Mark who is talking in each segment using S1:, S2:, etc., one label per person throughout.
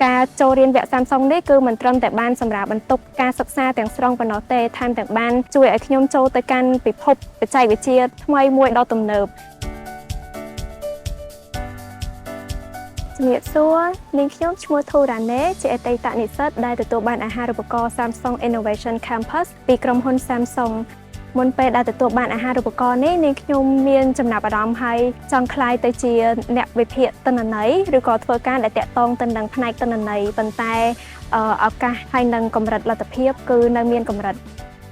S1: ការចូលរៀនវគ្គ Samsung នេះគឺមិនត្រឹមតែបានសម្រាប់បន្ទុកការសិក្សាទាំងស្រុងប៉ុណ្ណោះទេថែមទាំងបានជួយឲ្យខ្ញុំចូលទៅកាន់ពិភពបច្ចេកវិទ្យាថ្មីមួយដ៏ទំនើបជំរាបសួរនាងខ្ញុំឈ្មោះធូរ៉ាណេជាអតីតនិស្សិតដែលទទួលបានអាហារូបករណ៍ Samsung Innovation Campus ពីក្រុមហ៊ុន Samsung មុនពេលដែលទទួលបានអាហារូបករណ៍នេះនាងខ្ញុំមានចំណាប់អារម្មណ៍ហើយចង់ក្លាយទៅជាអ្នកវិភាគទិន្នន័យឬក៏ធ្វើការដែលតាក់ទងទៅនឹងផ្នែកទិន្នន័យប៉ុន្តែឱកាសហើយនឹងកម្រិតលទ្ធភាពគឺនៅមានកម្រិត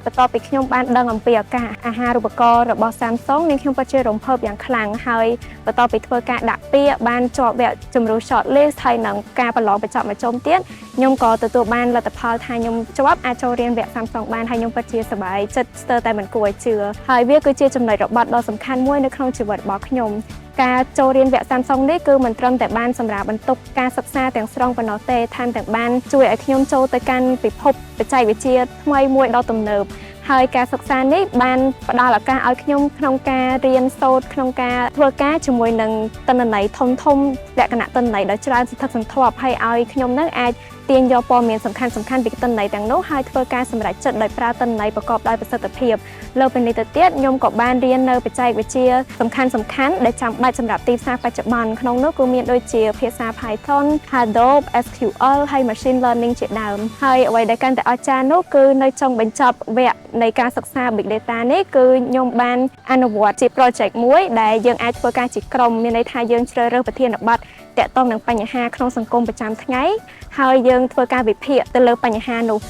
S1: បន្ទាប់ពីខ្ញុំបានដឹងអំពីឱកាសអាហារូបករណ៍របស់ Samsung នាងខ្ញុំពិតជារំភើបយ៉ាងខ្លាំងហើយបន្ទាប់ពីធ្វើការដាក់ពាក្យបានជាប់វគ្គជម្រុះ short list ហើយនឹងការប្រឡងបញ្ចប់មធ្យមទៀតខ្ញុំក៏ទទួលបានលទ្ធផលថាខ្ញុំជាប់អាចចូលរៀនវគ្គ Samsung បានហើយខ្ញុំពិតជាសប្បាយចិត្តស្ទើរតែមិនគួរឲ្យជឿហើយវាគឺជាចំណុចរបត់ដ៏សំខាន់មួយនៅក្នុងជីវិតរបស់ខ្ញុំការចូលរៀនវគ្គ Samsung នេះគឺមិនត្រឹមតែបានសម្រាប់បន្ទុកការសិក្សាទាំងស្រុងប៉ុណ្ណោះទេថែមទាំងបានជួយឲ្យខ្ញុំចូលទៅកាន់ពិភពបច្ចេកវិទ្យាថ្មីមួយដ៏ទំនើបហើយការសិក្សានេះបានផ្ដល់ឱកាសឲ្យខ្ញុំក្នុងការរៀនសូត្រក្នុងការធ្វើការជាមួយនឹងទិន្នន័យធំលក្ខណៈទិន្នន័យដ៏ច្រើនសន្ធឹកសន្ធាប់ហើយឲ្យខ្ញុំនឹងអាចទាញយកព័ត៌មានសំខាន់ពីទិន្នន័យទាំងនោះហើយធ្វើការសម្រេចចិត្តដោយប្រើទិន្នន័យប្រកបដោយប្រសិទ្ធភាពលើពីនេះទៅទៀតខ្ញុំក៏បានរៀននៅបច្ចេកវិទ្យាសំខាន់ដែលចាំបាច់សម្រាប់ទីផ្សារបច្ចុប្បន្នក្នុងនោះគឺមានដូចជាភាសា Python, Hadoop, SQL ហើយ Machine Learning ជាដើមហើយអ្វីដែលកាន់តែអស្ចារ្យនោះគឺនៅចុងបញ្ចប់វគ្គនៃការសិក្សា Big Data នេះគឺខ្ញុំបានអនុវត្តជា project មួយដែលយើងអាចធ្វើការជាក្រុមមានន័យថាយើងជ្រើសរើសប្រធានបទទាក់ទងនឹងបញ្ហាក្នុងសង្គមប្រចាំថ្ងៃហើយយើងធ្វើការវិភាគទៅលើបញ្ហានោះ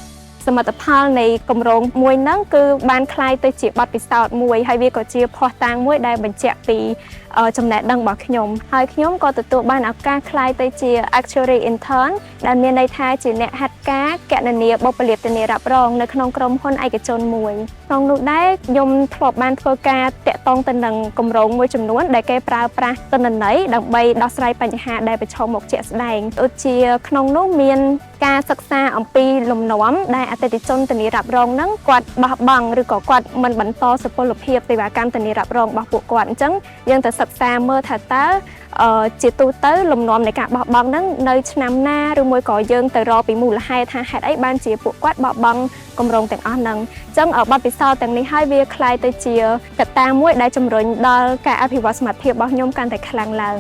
S1: សមិទ្ធផលនៃគម្រោងមួយហ្នឹងគឺបានคล้ายទៅជាបទពិសោធន៍មួយហើយវាក៏ជាភស្តុតាងមួយដែលបញ្ជាក់ពីចំណេះដឹងរបស់ខ្ញុំហើយខ្ញុំក៏ទទួលបានឱកាសคล้ายទៅជា Actuary Intern ដែលមានន័យថាជាអ្នកហាត់ការគណនាបុព្វលាភធានារ៉ាប់រងនៅក្នុងក្រុមហ៊ុនឯកជនមួយក្នុងនោះដែរខ្ញុំធ្លាប់បានធ្វើការតាក់ទងទៅនឹងគម្រោងមួយចំនួនដែលគេប្រើប្រាស់ទិន្នន័យដើម្បីដោះស្រាយបញ្ហាដែលប្រឈមមុខជាក់ស្ដែងដូចជាក្នុងនោះមានការសិក្សាអំពីលំនាំដែលអតិថិជនធានារ៉ាប់រងហ្នឹងគាត់បោះបង់ឬក៏គាត់មិនបន្តសុពលភាពសេវាកម្មធានារ៉ាប់រងរបស់ពួកគាត់អញ្ចឹងយើងទៅសិក្សាមើលថាតើជាទូទៅលំនាំនៃការបោះបង់ហ្នឹងនៅឆ្នាំណាឬមួយក៏យើងទៅរកពីមូលហេតុថាហេតុអីបានជាពួកគាត់បោះបង់គម្រោងទាំងអស់ហ្នឹងអញ្ចឹងបទពិសោធន៍ទាំងនេះហើយវាคล้ายទៅជាកត្តាមួយដែលជំរុញដល់ការអភិវឌ្ឍសមត្ថភាពរបស់ខ្ញុំកាន់តែខ្លាំងឡើង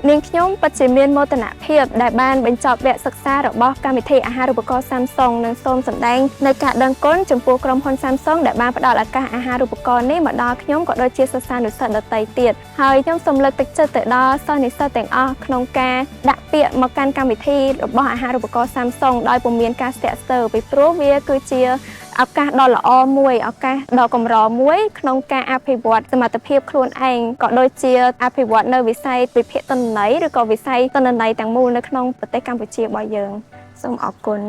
S1: នាងខ្ញុំពិតជាមានមោទនភាពដែលបានបញ្ចប់វគ្គសិក្សារបស់កម្មវិធីអាហារូបករណ៍ Samsung និងសូមសម្ដែងនៅការដឹងគុណចំពោះក្រុមហ៊ុន Samsung ដែលបានផ្ដល់ឱកាសអាហារូបករណ៍នេះមកដល់ខ្ញុំក៏ដូចជាសិស្សានុសិស្សដទៃទៀតហើយខ្ញុំសូមលើកទឹកចិត្តទៅដល់សិស្សនិស្សិតទាំងអស់ក្នុងការដាក់ពាក្យមកកាន់កម្មវិធីរបស់អាហារូបករណ៍ Samsung ដោយពុំមានការស្ទាក់ស្ទើរពីព្រោះវាគឺជាឱកាសដ៏ល្អមួយឱកាសដ៏កម្រមួយក្នុងការអភិវឌ្ឍសមត្ថភាពខ្លួនឯងក៏ដូចជាអភិវឌ្ឍនៅវិស័យវិភាគទិន្នន័យឬក៏វិស័យទិន្នន័យទាំងមូលនៅក្នុងប្រទេសកម្ពុជារបស់យើងសូមអរគុណ